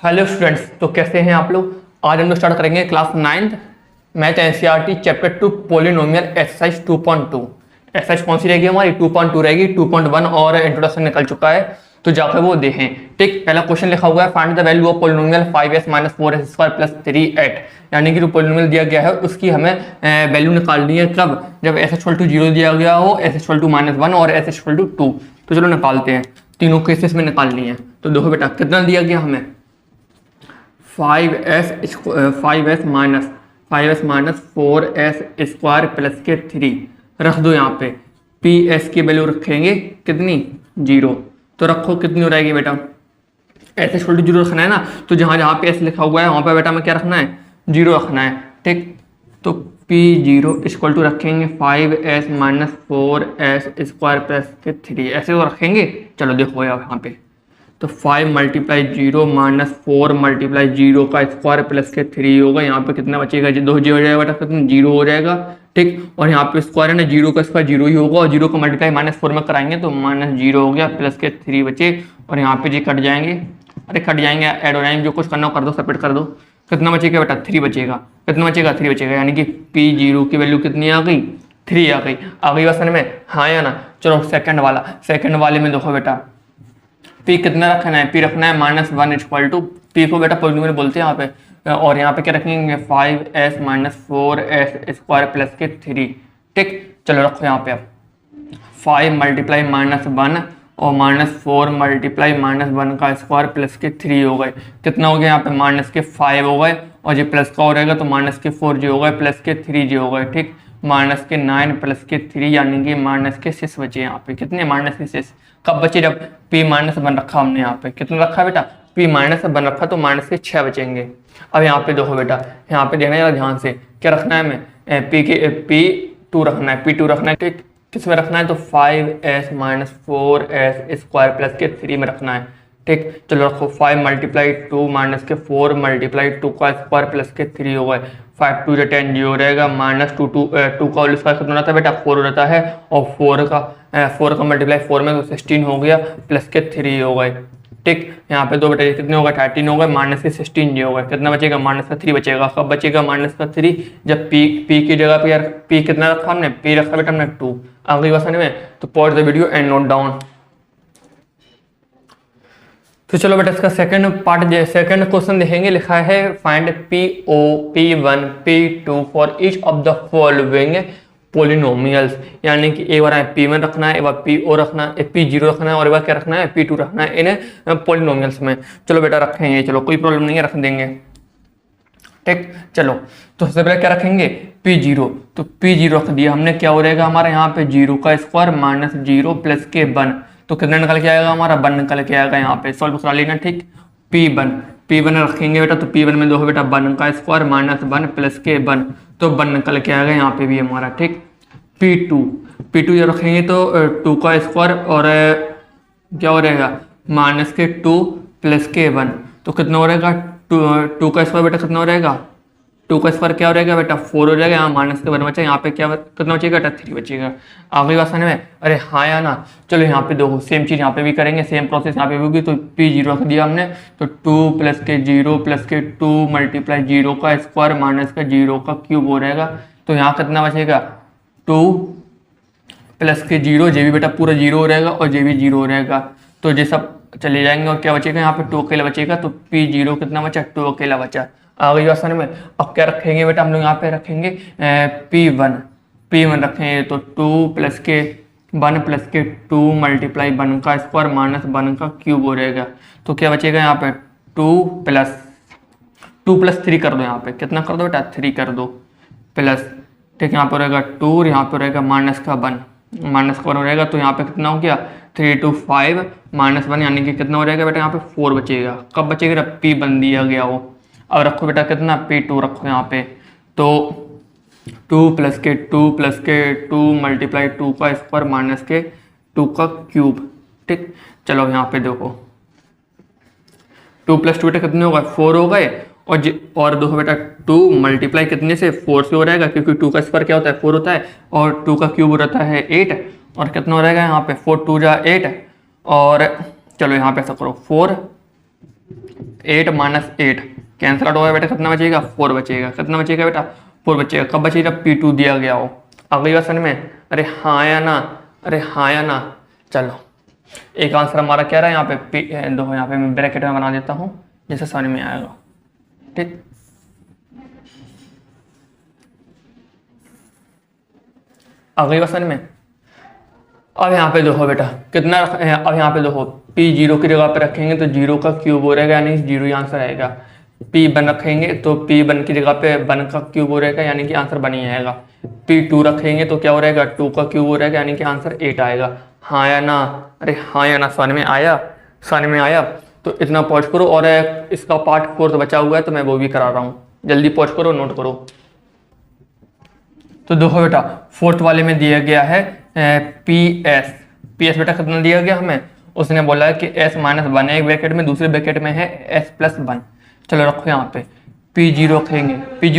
Hello students, तो कैसे हैं आप लोग। आज हम लोग स्टार्ट करेंगे class 9th math NCERT chapter 2 polynomial exercise 2.2। Exercise कौन सी रहेगी हमारी 2.2 रहेगी। 2.1 और इंट्रोडक्शन निकल चुका है, तो जाकर वो देखें। ठीक, पहला क्वेश्चन लिखा हुआ है find the value of polynomial 5s - 4s² + 3 यानी कि जो पॉलिनोमियल दिया गया है उसकी हमें वैल्यू निकालनी है। कब? जब s = 0 दिया गया हो, s = -1 और s = 2। तो चलो निकालते हैं, तीनों केसेस में निकालनी है। तो देखो बेटा कितना दिया गया हमें 5s - 4s² + 3 रख दो। यहाँ पे ps की वैल्यू रखेंगे कितनी 0। तो रखो कितनी हो जाएगी बेटा, s = 0 रखना है ना। तो जहाँ जहाँ पे s लिखा हुआ है वहाँ पे बेटा हमें क्या रखना है 0 रखना है। ठीक, तो p0 = रखेंगे 5s - 4s² + 3 ऐसे वो रखेंगे। चलो देखो यहाँ पे तो 5 × 0 - 4 × 0 का स्क्वायर प्लस के 3 होगा। यहाँ पे कितना बचेगा 2 हो जाएगा बेटा, कितना 0 हो जाएगा। ठीक, और यहाँ पे स्क्वायर है ना, 0 का स्क्वायर 0 ही होगा और 0 का मल्टीप्लाई -4 में कराएंगे तो -0 हो गया, प्लस के 3 बचे और यहाँ पे जी कट जाएंगे। अरे कट जाएंगे, ऐड हो जाएंगे, जो कुछ करना हो कर दो, सेपरेट कर दो। कितना बचेगा बेटा 3 बचेगा। कितना बचेगा 3 बचेगा, यानी कि p0 की वैल्यू कितनी आ गई 3 आ गई। आ गई बसन में, हाँ या ना। चलो सेकंड वाले में देखो बेटा p कितना रखना है, p रखना है -1 = p को बेटा पॉलिनोमियल बोलते हैं यहाँ पे। और यहाँ पे क्या रखेंगे 5s - 4s² + के 3। ठीक, चलो रखो यहाँ पे अब 5 × -1 और -4 × -1 का स्क्वायर प्लस के 3 हो गए। कितना हो गया यहाँ पे -5 हो गए और ये प्लस का हो रहेगा तो -4 जी हो गए, प्लस के 3 जी हो गए। ठीक, -9 प्लस के 3 यानी कि -6 बचे यहाँ पे। कितने -6 कब बचे, जब p -1 रखा हमने। यहाँ पे कितना रखा बेटा p -1 रखा तो -6 बचेंगे। अब यहाँ पे देखो बेटा, यहाँ पे देखना है ध्यान से, क्या रखना है हमें p2 रखना है, p2 रखना है। ठीक, किस में रखना है तो 5s - 4s² + के 3 में रखना है। ठीक, चलो रखो 5 × 2 - के 4 × 2 का स्क्वायर प्लस के 3 हो गए। 5 2 10 0 रहेगा, -2 का होल स्क्वायर कितना होता है बेटा 4 हो जाता है और 4 का मल्टीप्लाई 4 में तो 16 हो गया, प्लस के 3 हो गए। ठीक, यहाँ पे 2 बेटा कितने हो गए 13 हो गए, -16 जी हो गए। कितना बचेगा -3 बचेगा। कब बचेगा -3, जब p की जगह पे यार p कितना रखा हमने, p रखा बेटा हमने 2। आ गई बसन में, तो pause the video and note down. तो चलो बेटा इसका सेकंड क्वेश्चन देखेंगे। लिखा है find p0, p1, p2 for each of the following polynomials. यानी कि एक बार p1 रखना है, एक बार p0 रखना है, p0 रखना है और एक बार क्या रखना है p2 रखना है इन पोलिनोमियल्स में। चलो बेटा रखेंगे, चलो कोई प्रॉब्लम नहीं है, रख देंगे। ठीक, चलो तो सबसे पहले क्या रखेंगे p0। तो p0 रख दिया हमने, क्या हो रहेगा हमारा यहाँ पे 0 का स्क्वायर -0 प्लस के 1। तो कितना निकल के आएगा हमारा 1 निकल के आएगा। यहाँ पे सॉल्व करा लेना। ठीक, p1 रखेंगे बेटा, तो p1 में देखो बेटा 1 का स्क्वायर -1 प्लस के 1, तो 1 निकल के आएगा यहाँ पे भी हमारा। ठीक, p2 जब रखेंगे तो 2 का स्क्वायर और क्या हो रहेगा -2 प्लस के 1, तो कितना हो रहेगा 2 का स्क्वायर बेटा कितना हो रहेगा 2 का स्क्वायर क्या हो रहेगा बेटा 4 हो जाएगा। यहाँ -1 बचा, यहाँ पे क्या कितना बचेगा बेटा 3 बचेगा। आगे बात समझ में, अरे हाँ या ना। चलो यहाँ पे देखो सेम चीज़ यहाँ पे भी करेंगे, सेम प्रोसेस यहाँ पे भी होगी। तो p0 रख दिया हमने, तो 2 + के 0 + के 2 × 0 का स्क्वायर -0 का क्यूब हो रहेगा। तो यहाँ कितना बचेगा 2 + के 0, जे भी बेटा पूरा 0 हो रहेगा और जे भी 0 हो रहेगा, तो ये सब चले जाएंगे और क्या बचेगा यहाँ पे 2 अकेला बचेगा। तो p0 कितना बचा 2 अकेला बचा। आ गई आसान में। अब क्या रखेंगे बेटा हम लोग यहाँ पे रखेंगे p1 रखेंगे, तो 2 + के 1 + के 2 × 1 का स्क्वायर -1 का क्यूब हो रहेगा। तो क्या बचेगा यहाँ पे 2 + 3 कर दो। यहाँ पे कितना कर दो बेटा 3 कर दो प्लस। ठीक, यहाँ पर रहेगा 2 और यहाँ पर रहेगा -1 हो रहेगा। तो यहाँ पे कितना हो गया 3 2 5 -1 यानी कि कितना हो जाएगा बेटा यहाँ पे 4 बचेगा। कब बचेगा जब p1 दिया गया हो। अब रखो बेटा कितना p2 रखो यहाँ पे, तो 2 + के 2 + के 2 × 2 का स्क्वायर के 2 का क्यूब। ठीक, चलो यहाँ पे देखो 2 + 2 बेटा कितने हो गए 4 हो गए और देखो बेटा 2 × कितने से 4 से हो रहेगा, क्योंकि 2 का स्क्वायर क्या होता है 4 होता है और 2 का क्यूब हो रहता है 8 और कितना हो रहेगा यहाँ पे 4 2 जा 8। और चलो यहाँ पे ऐसा करो 4 8 माइनस 8 कैंसिल आउट होगा बेटा, कितना बचेगा 4 बचेगा। कितना बचेगा बेटा 4 बचेगा। कब बचेगा P2 दिया गया हो। आ गई बात समझ में। अरे हाँ या ना, अरे हाँ या ना। चलो एक आंसर हमारा क्या रहा है यहाँ पे देखो यहाँ पे मैं ब्रैकेट में बना देता हूँ जैसे समझ में आएगा। ठीक, आ गई बात समझ में। अब यहाँ पे देखो बेटा कितना अब यहाँ पे देखो P जीरो की जगह पे रखेंगे तो जीरो का क्यूब हो रहेगा यानी जीरो ही आंसर आएगा। P वन रखेंगे तो P वन की जगह पे वन का क्यूब हो रहेगा यानी कि आंसर बन ही आएगा। P2 रखेंगे तो क्या हो रहेगा 2 का क्यूब हो रहेगा यानी कि आंसर 8 आएगा। हाँ या ना, अरे हाँ या ना, समझ में आया, समझ में आया। तो इतना पॉज करो और इसका पार्ट 4 बचा हुआ है तो मैं वो भी करा रहा हूँ, जल्दी पॉज करो नोट करो। तो देखो बेटा फोर्थ वाले में दिया गया है PS बेटा कितना दिया गया हमें, उसने बोला है कि S माइनस वन है एक ब्रैकेट में, दूसरे ब्रैकेट में है S प्लस वन। चलो रखो यहाँ पे P0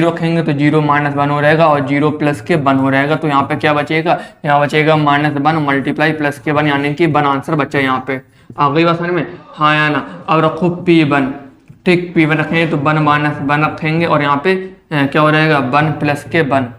रखेंगे तो 0 माइनस वन हो रहेगा और 0 प्लस के वन हो रहेगा। तो यहाँ पे क्या बचेगा, यहाँ बचेगा minus one multiply plus K one यानी कि वन आंसर बचा यहाँ पे। आ गई बात समझ में, हाँ या ना। अब रखो P1, ठीक P1 रखेंगे तो वन माइनस वन रखेंगे और यहाँ पे क्या हो रहेगा वन प्लस के वन,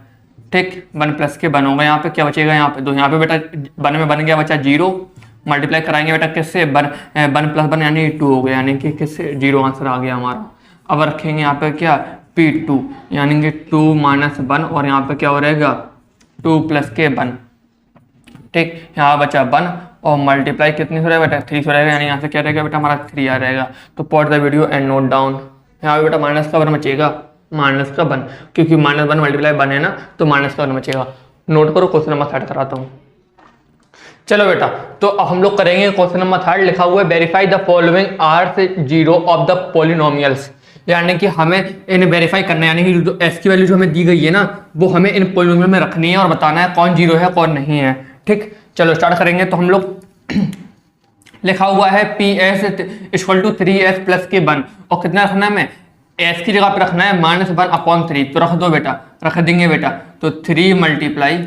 ठीक वन प्लस के वन होगा। यहाँ पे क्या बचेगा यहाँ पे तो यहाँ पे बेटा वन में बन गया बचा 0, मल्टीप्लाई कराएंगे बेटा किससे वन प्लस वन यानी 2 हो गया यानी कि किससे 0 आंसर आ गया हमारा। अब रखेंगे यहाँ पे क्या P2 यानी कि 2 माइनस वन और यहाँ पे क्या हो रहेगा 2 प्लस के वन, ठीक यहाँ बचा वन और मल्टीप्लाई कितनी हो रहेगा बेटा 3 हो रहेगा यानी यहाँ से क्या रहेगा बेटा हमारा 3 आ रहेगा। तो pause the video and note down. यहाँ पे बेटा माइनस का वन बचेगा, माइनस का वन क्योंकि माइनस वन मल्टीप्लाई वन है ना तो माइनस का वन बचेगा। नोट करो क्वेश्चन नंबर 3 कराता हूँ। चलो बेटा तो अब हम लोग करेंगे क्वेश्चन नंबर 3, लिखा हुआ है verify the following are zero of the polynomials, यानी कि हमें इन्हें वेरीफाई करना है यानी कि जो एस की वैल्यू जो हमें दी गई है ना वो हमें इन पॉलिनोमियल में रखनी है और बताना है कौन जीरो है कौन नहीं है। ठीक चलो स्टार्ट करेंगे। तो हम लोग लिखा हुआ है PS equal to 3S plus K one और कितना रखना है हमें एस की जगह पे रखना है माइनस वन अपॉन 3। तो रख दो बेटा, रख देंगे बेटा तो 3 multiply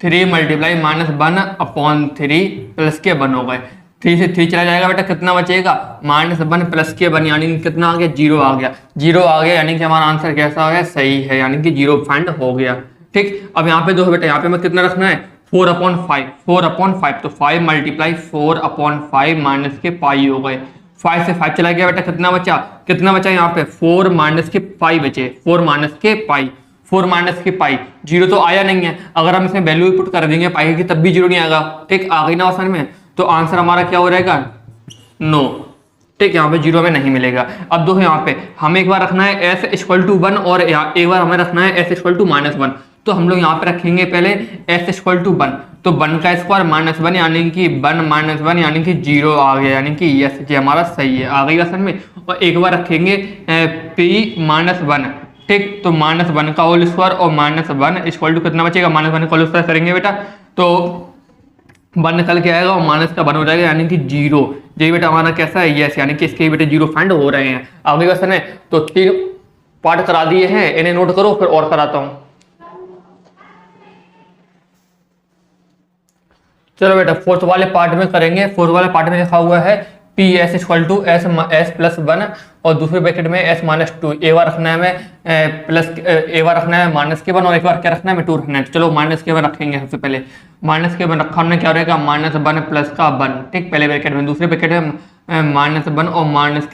3 minus one upon 3 plus K one हो गए। 3 से 3 चला जाएगा बेटा कितना बचेगा minus one plus K one यानी कितना आ गया 0 आ गया। 0 आ गया यानी कि हमारा आंसर कैसा आ गया सही है यानी कि 0 फाइंड हो गया। ठीक अब यहाँ पे दो बेटा यहाँ पे हमें कितना रखना है 4/5 तो 5 मल्टीप्लाई 4/5 माइनस के पाई हो गए। 5 से 5 चला गया बेटा कितना बचा यहाँ पे 4 माइनस के पाई बचे, 4 माइनस के पाई 4 माइनस के पाई। 0 तो आया नहीं है, अगर हम इसमें वैल्यू पुट कर देंगे पाई की तब भी 0 नहीं आएगा। ठीक आ गई ना आसान में, तो आंसर हमारा क्या हो रहेगा 9। ठीक यहाँ पे 0 में नहीं मिलेगा। अब देखो यहाँ पे हमें एक बार रखना है s इक्वल टू 1 और एक बार हमें रखना है s इक्वल टू माइनस 1। तो हम लोग यहाँ पे रखेंगे पहले s इक्वल टू 1 तो 1 का स्क्वायर माइनस 1 यानी कि 1 माइनस 1 यानी कि 0 आ गया यानी कि यस ये हमारा सही है। आ गई असल में। और एक बार रखेंगे p माइनस 1, ठीक तो माइनस 1 का होल स्क्वायर और माइनस 1 इक्वल टू कितना बचेगा माइनस 1 का होल स्क्वायर करेंगे बेटा तो 1 निकल के आएगा और माइनस का 1 हो जाएगा यानी कि 0। ये बेटा हमारा कैसा है यस यानी कि इसके बेटे 0 फाइंड हो रहे हैं। आगे क्वेश्चन है तो 3 पार्ट करा दिए हैं, इन्हें नोट करो फिर और कराता हूं। चलो बेटा फोर्थ वाले पार्ट में करेंगे। फोर्थ वाले पार्ट में लिखा हुआ है PS equal to S plus 1 और दूसरे ब्रैकेट में S माइनस 2। एक बार रखना है हमें प्लस एक बार रखना है माइनस के 1 और एक बार क्या रखना है हमें 2 रखना है। चलो माइनस के 1 रखेंगे सबसे पहले। माइनस के 1 रखा हमने क्या रहेगा माइनस 1 प्लस का 1, ठीक पहले ब्रैकेट में। दूसरे ब्रैकेट में माइनस 1 और माइनस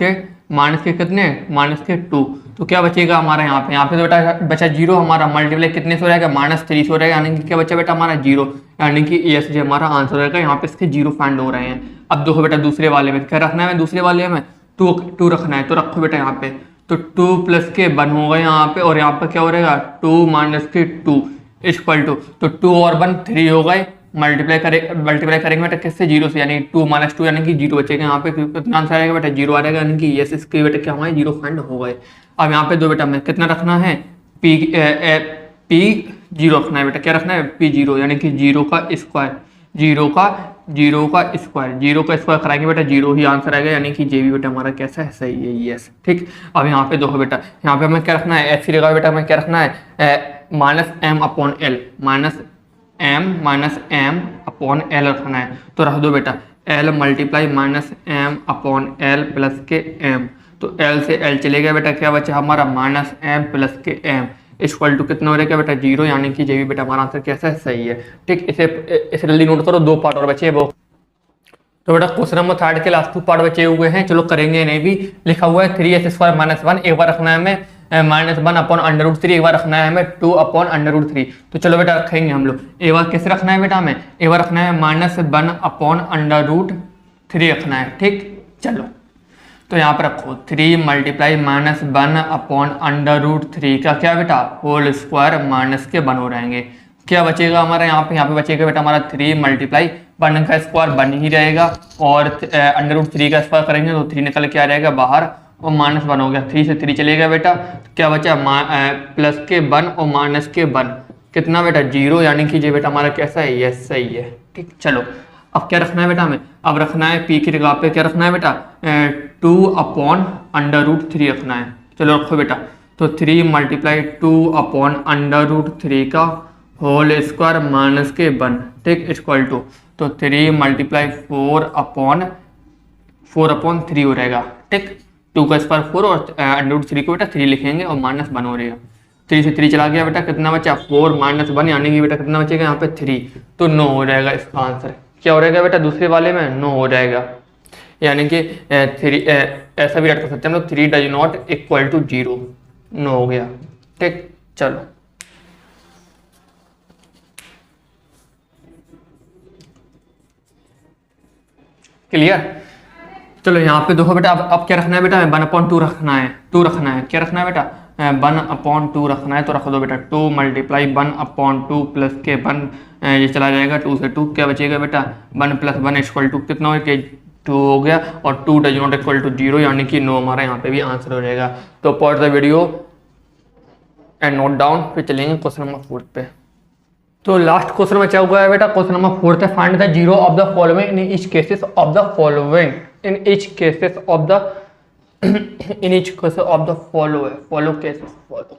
के कितने माइनस के 2। तो क्या बचेगा हमारा यहाँ पे तो बेटा बचा 0 हमारा मल्टीप्लाई कितने से हो रहेगा माइनस 3 से हो रहेगा यानी कि क्या बचा बेटा हमारा 0 यानी कि यस जो हमारा आंसर रहेगा। यहाँ पे इसके 0 फाइंड हो रहे हैं। अब देखो बेटा दूसरे वाले में क्या रखना है, दूसरे वाले में 2 रखना है। तो रखो बेटा यहाँ पे तो 2 प्लस के 1 होगा यहाँ पे और यहाँ पे क्या हो रहेगा 2 माइनस के 2 इक्वल टू तो 2 और 1 3 हो गए। मल्टीप्लाई करेंगे बेटा किससे 0 से यानी 2 माइनस 2 यानी कि 0 बचेगा। यहाँ पे कितना आंसर आएगा बेटा 0 आ जाएगा यानी कि यस इसके बेटा क्या हमारे 0 फाइंड हो गए। अब यहाँ पे दो बेटा में कितना रखना है P0 रखना है बेटा, क्या रखना है P0 यानी कि 0 का स्क्वायर 0 का स्क्वायर कराएंगे बेटा 0 ही आंसर आएगा यानी कि जे भी बेटा हमारा कैसा है सही है यस। ठीक अब यहाँ पे देखो बेटा यहाँ पे हमें क्या रखना है एस की जगह बेटा हमें क्या रखना है माइनस m अपॉन एल रखना है। तो रख दो बेटा L multiply minus M upon L plus K M. तो एल से एल चले गया बेटा, क्या बचा हमारा minus M plus K M equal to कितना हो रहेगा बेटा 0, यानी कि ये भी बेटा हमारा आंसर कैसा है, सही है। ठीक, इसे जल्दी नोट करो, 2 पार्ट और बचे वो। तो बेटा क्वेश्चन नंबर 3 के लास्ट 2 पार्ट बचे हुए हैं, चलो करेंगे इन्हें भी। लिखा हुआ है 3x² माइनस 1, एक बार रखना है हमें माइनस 1 अपॉन √3, एक बार रखना है हमें 2 अपॉन √3। तो चलो बेटा रखेंगे हम लोग, एक बार कैसे रखना है बेटा हमें, एक बार रखना है माइनस 1 अपॉन √3 रखना है। ठीक, चलो तो यहाँ पर रखो 3 मल्टीप्लाई माइनस 1 अपॉन √3 का क्या बेटा होल स्क्वायर माइनस के 1 हो रहेंगे। क्या बचेगा हमारा यहाँ पे बचेगा बेटा हमारा 3 मल्टीप्लाई 1 का स्क्वायर 1 ही रहेगा, और √3 का स्क्वायर करेंगे तो 3 निकल के आ रहेगा बाहर, और माइनस 1 हो गया, 3 से 3 चलेगा बेटा। तो क्या बचा प्लस के 1 और माइनस के 1, कितना बेटा 0, यानी कि ये बेटा हमारा कैसा है, ये सही है। ठीक, चलो अब क्या रखना है बेटा हमें, अब रखना है पी की जगह पे क्या रखना है बेटा 2 अपॉन √3 रखना है। चलो रखो बेटा, तो 3 मल्टीप्लाई 2 अपॉन √3 का होल स्क्वायर माइनस के 1। ठीक, इक्वल टू तो 3 मल्टीप्लाई 4 अपॉन 3 हो रहेगा। ठीक, 2 का स्क्वायर 4 और √3 को बेटा 3 लिखेंगे और माइनस 1 हो रहेगा। 3 से 3 चला गया बेटा, कितना बचा 4 माइनस 1, यानी कि बेटा कितना बचेगा यहाँ पे 3, तो 9 हो रहेगा इसका आंसर। क्या हो रहेगा बेटा दूसरे वाले में 9 हो जाएगा, यानी कि 3 ऐसा भी राइट कर सकते हैं हम लोग, 3 डज नॉट इक्वल टू 0, 9 हो गया। ठीक, चलो क्लियर। चलो यहाँ पे देखो बेटा, अब क्या रखना है बेटा, 1/2 रखना है, 2 रखना है, क्या रखना है बेटा 1/2 रखना है। तो रख दो बेटा 2 मल्टीप्लाई 1/2 प्लस के 1, ये चला जाएगा 2 से 2, क्या बचेगा बेटा 1 + 1 इक्वल टू कितना हो गया 2 हो गया, और 2 डज नॉट इक्वल टू 0, यानी कि 9 हमारा यहाँ पे भी आंसर हो जाएगा। तो pause the video and note down, फिर चलेंगे क्वेश्चन नंबर 4 पे। तो लास्ट क्वेश्चन बचा हुआ है बेटा, क्वेश्चन नंबर 4 है, find the 0 of the following in each cases of the following, in each cases of the in each cases of the follow cases, follow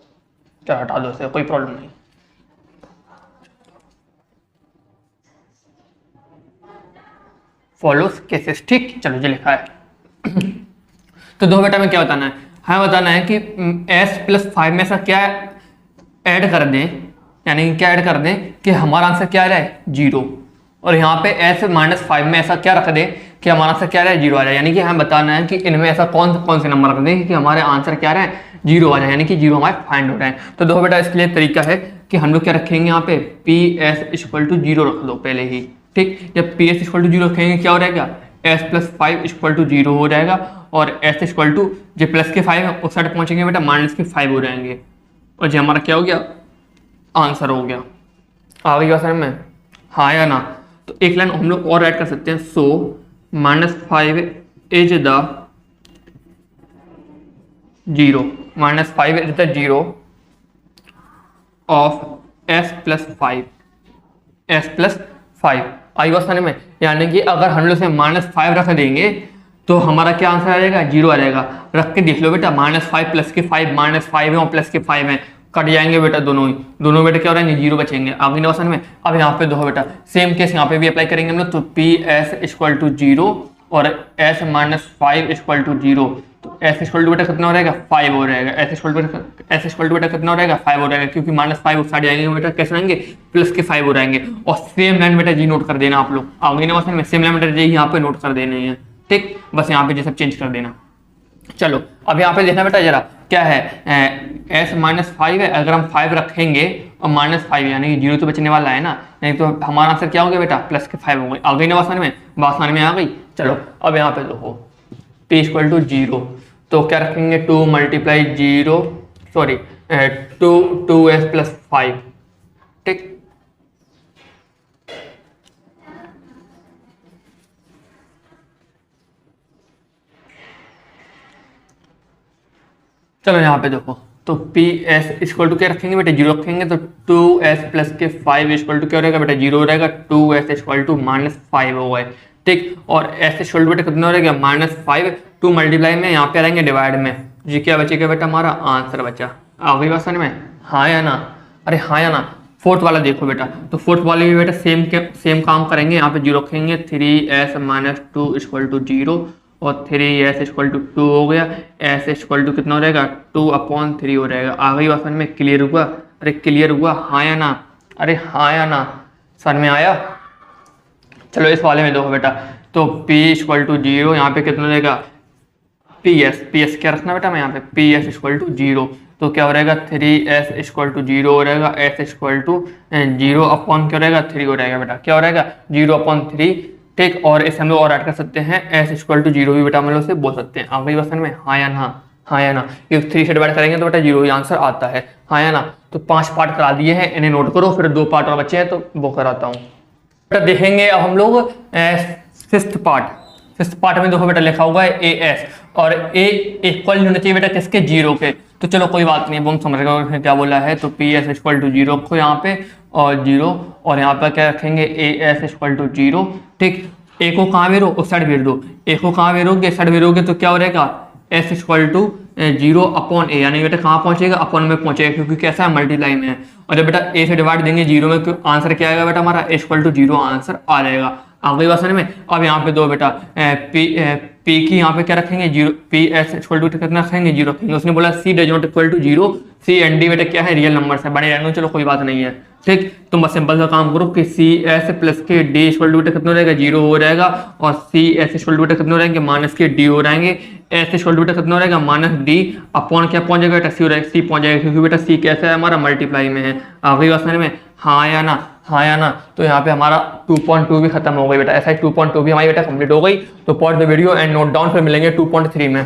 क्या हटा दो इसे, कोई प्रॉब्लम नहीं। फॉलोस केसेस, ठीक, चलो ये लिखा है। तो दो बेटा में क्या बताना है, हमें बताना है कि s + 5 में ऐसा क्या ऐड कर दें, यानी क्या ऐड कर दें कि हमारा आंसर क्या रहा है 0, और यहाँ पे s - 5 में ऐसा क्या रख दें कि हमारा आंसर क्या रहा है 0 आ जाए। यानी कि हमें बताना है कि इनमें ऐसा कौन से नंबर रख दें कि हमारे आंसर क्या रहा है 0 आ जाए, यानी कि 0 हमारे फाइंड हो रहा है। तो देखो बेटा इसके लिए तरीका है कि हम लोग क्या रखेंगे यहाँ पे PS = 0 रख दो पहले ही। ठीक, जब PS = 0 रखेंगे क्या हो जाएगा s + 5 = 0 हो जाएगा, और s = जो प्लस के 5 है उस साइड पहुंचेंगे बेटा माइनस के 5 हो जाएंगे, और जो हमारा क्या हो गया आंसर हो गया। आ गई सर में, हाँ या ना। तो एक लाइन हम लोग और ऐड कर सकते हैं, सो -5 is the 0, -5 is the 0 of s + 5, s + 5 आई बात समझ में। यानी कि अगर हम लोग से -5 रख देंगे तो हमारा क्या आंसर आ जाएगा 0 आ जाएगा। रख के देख लो बेटा, -5 प्लस के 5, -5 है और प्लस के 5 है, कट जाएंगे बेटा दोनों बेटा क्या हो रहेंगे 0 बचेंगे। आगे ना समझ में। अब यहाँ पे देखो बेटा सेम केस यहाँ पे भी अप्लाई करेंगे हम लोग, तो PS = 0 और s - 5 = 0, तो s = बेटा कितना हो रहेगा 5 हो रहेगा, s = बेटा कितना हो रहेगा 5 हो रहेगा, क्योंकि -5 उस साइड जाएंगे बेटा कैसे आएंगे प्लस के 5 हो रहेंगे। और सेम लाइन बेटा जी नोट कर देना आप लोग, आगे ना समझ में, सेम लाइन बेटा जी यहाँ पे नोट कर देने हैं। ठीक, बस यहाँ पे ये सब चेंज कर देना। चलो अब यहाँ पे देखना बेटा जरा क्या है, s - 5 है, अगर हम 5 रखेंगे और -5 यानी कि 0 तो बचने वाला है ना, नहीं तो हमारा आंसर क्या हो गया बेटा प्लस के 5 हो गए। आ गई ना बात समझ में आ गई। चलो अब यहाँ पे देखो p = 0, तो क्या रखेंगे 2 × 0 सॉरी 2s + 5। ठीक, चलो यहाँ पे देखो, तो PS = क्या रखेंगे बेटा 0 रखेंगे, तो 2s + के 5 = क्या रहेगा बेटा 0 रहेगा, 2s = -5 हो गए। ठीक, और s = बेटा कितना रहेगा -5, 2 मल्टीप्लाई में यहाँ पे आएंगे डिवाइड में, जी क्या बचेगा बेटा हमारा आंसर बचा। आ गई बात समझ में, हाँ या ना, अरे हाँ या ना। फोर्थ वाला देखो बेटा, तो फोर्थ वाले भी बेटा सेम काम करेंगे। यहाँ पे जीरो रखेंगे, 3s माइनस 2 इक्वल टू 0 और 3s इक्वल टू 2 हो गया। s इक्वल टू कितना हो रहेगा, 2/3 हो रहेगा। आ गई बात में, क्लियर हुआ? अरे क्लियर हुआ, हाँ या ना? अरे हाँ या ना, समझ में आया? चलो इस वाले में देखो बेटा, तो p इक्वल टू 0, यहाँ पे कितना रहेगा, ps क्या रखना बेटा मैं यहाँ पे, ps इक्वल टू 0, तो क्या हो रहेगा 3s इक्वल टू 0 हो रहेगा, s इक्वल टू 0/, क्या रहेगा 3 हो रहेगा बेटा, क्या हो रहेगा 0/3, ठीक। और इसे हम लोग और ऐड कर सकते हैं, s इक्वल टू 0 भी बेटा हम लोग से बोल सकते हैं। अगली क्वेश्चन में हाँ या ना, हाँ या ना, ये 3 से डिवाइड करेंगे तो बेटा 0 ही आंसर आता है, हाँ या ना? तो 5 पार्ट करा दिए हैं, इन्हें नोट करो, फिर 2 पार्ट और बचे हैं तो वो कराता हूँ बेटा। देखेंगे अब हम लोग फिफ्थ पार्ट में देखो बेटा लिखा हुआ है ए एस, और ए इक्वल होना चाहिए बेटा किसके, 0 के। तो चलो कोई बात नहीं, वो हम समझ गए क्या बोला है। तो पी एस इक्वल टू 0 रखो यहाँ पे, और 0, और यहाँ पर क्या रखेंगे, ए एस इक्वल टू 0, ठीक। ए को कहाँ भेजो, उस साइड भेज दो, ए को कहाँ भेजोगे, इस साइड भेजोगे, तो क्या हो रहेगा एस इक्वल टू 0/a, यानी बेटा कहाँ पहुंचेगा, अपन में पहुंचेगा, क्योंकि कैसा है मल्टीप्लाई में है। और जब बेटा ए से डिवाइड देंगे 0 में, आंसर क्या आएगा बेटा हमारा, इक्वल टू 0 आंसर आ जाएगा। अगली बात में, अब यहाँ पे दो बेटा पी की यहाँ पे क्या रखेंगे, 0, पी एस इक्वल टू कितना रखेंगे, 0 रखेंगे। उसने बोला C does not equal to 0, C and D बेटा क्या है, रियल नंबर है, बड़े रहने, चलो कोई बात नहीं है, ठीक। तुम बस सिंपल सा काम करो कि सी एस प्लस के डी इक्वल टू कितना रहेगा, 0 हो रहेगा, और सी एस इक्वल टू कितना रहेंगे, माइनस के डी हो रहेंगे, एस इक्वल टू कितना रहेगा, माइनस डी अपॉन क्या पहुंच जाएगा बेटा, सी हो रहेगा, सी पहुंच जाएगा, क्योंकि बेटा सी कैसा है हमारा, मल्टीप्लाई में है। अगली बात में हाँ या ना, हाँ या ना? तो यहाँ पे हमारा 2.2 भी खत्म हो गई बेटा, ऐसा ही 2.2 भी हमारी बेटा कंप्लीट हो गई। तो pause the video and note down, फिर मिलेंगे 2.3 में।